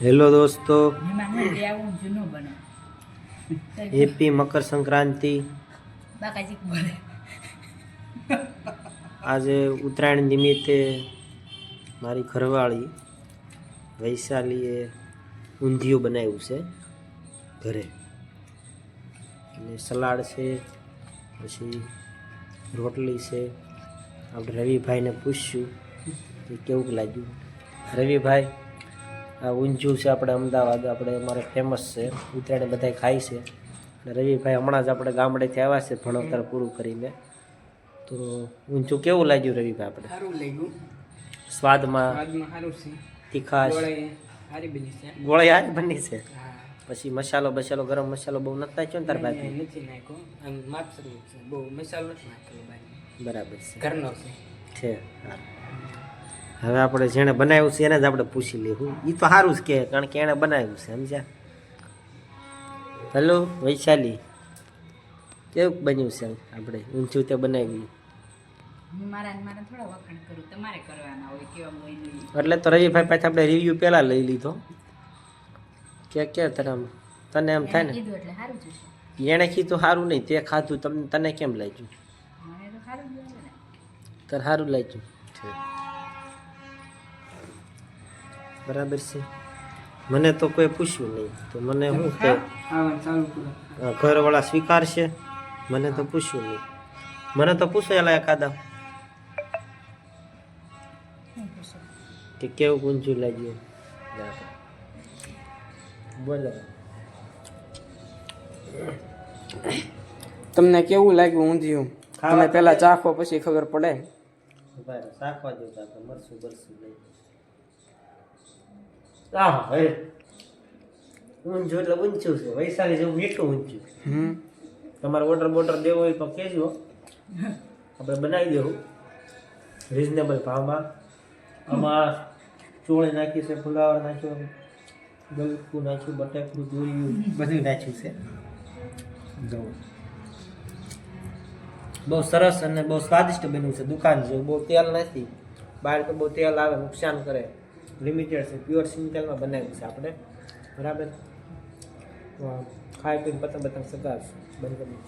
Hello દોસ્તો, happy Makar Sankranti. આજે ઉત્તરાયણ નિમિત્તે મારી ઘરવાળી વૈશાલીએ ઊંધિયું બનાવ્યું છે ઘરે, અને સલાડ છે, પછી રોટલી છે। આપણે રવિભાઈને પૂછ્યું કે કેવું લાગ્યું। રવિભાઈ, આ ઊંધિયું છે આપણે અમદાવાદ, આપણે અમારે ફેમસ છે, ઉત્તરાયણ બધા ખાય છે। અને રવિભાઈ હમણાં જ આપણે ગામડેથી આવ્યા છે ભણતર પૂરું કરીને, તો ઊંધિયું કેવું લાગ્યું રવિભાઈ? આપણે સારું લાગ્યું, સ્વાદમાં સારું છે, તીખાશ સારી બની છે, ગોળી હારી બની છે। પછી મસાલો ગરમ મસાલો બહુ નથી નાખ્યો ને તાર ભાઈ? નથી નાખ્યો, આમ માપસરું છે, બહુ મસાલો નથી નાખ્યો ભાઈ, બરાબર છે, ઘરનો છે। હવે આપણે જેણે બનાવ્યું છે એને જ આપણે પૂછી લેવું, એ તો સારું જ કહે, કારણ કે એણે બનાવ્યું છે, સમજ્યા? હેલો વૈશાલી, કેવું બન્યું છે આપણે ઊંધિયું તે બનાવ્યું? એટલે તો રવિભાઈ પાસે આપણે રિવ્યુ પહેલા લઈ લીધો કે તને એમ થાય ને, એણે કીધું સારું નહીં, તે ખાધું, તને કેમ લાગ્યું? તને સારું લાગ્યું, બરાબર છે। મને તો કોઈ પૂછ્યું નહીં, તો મને શું કે ઘરવાળા સ્વીકારશે? મને તો પૂછ્યું નહીં, મને તો પૂછેલા એકાદા કે કેવું ઊંધિયું લાગ્યું, બોલો તમને કેવું લાગ્યું ઊંધિયું? તમે પેલા ચાખો પછી ખબર પડે। શાકવા દેતા તો મરસું નહીં, ઊંધિયું એટલે ઊંચું છે, વૈશાલી જેવું મીઠું ઊંધિયું। તમારે ઓર્ડર દેવો હોય તો કહેજો, આપણે બનાવી દેવું રિઝનેબલ ભાવમાં। આમાં ચોળી નાખી છે, ફુલાવર નાખ્યો, ગલકું નાખ્યું, બટેકું, દૂરિયું બધું નાખ્યું છે। જો બહુ સરસ અને બહુ સ્વાદિષ્ટ બન્યું છે, દુકાન જેવું, બહુ તેલ નથી, બહાર તો બહુ તેલ આવે, નુકસાન કરે, લિમિટેડ છે, પ્યોર સિંગતેલમાં બનાવ્યું છે આપણે, બરાબર? ખાઈ પીને પતંગ સગાવશું, બંધ કરી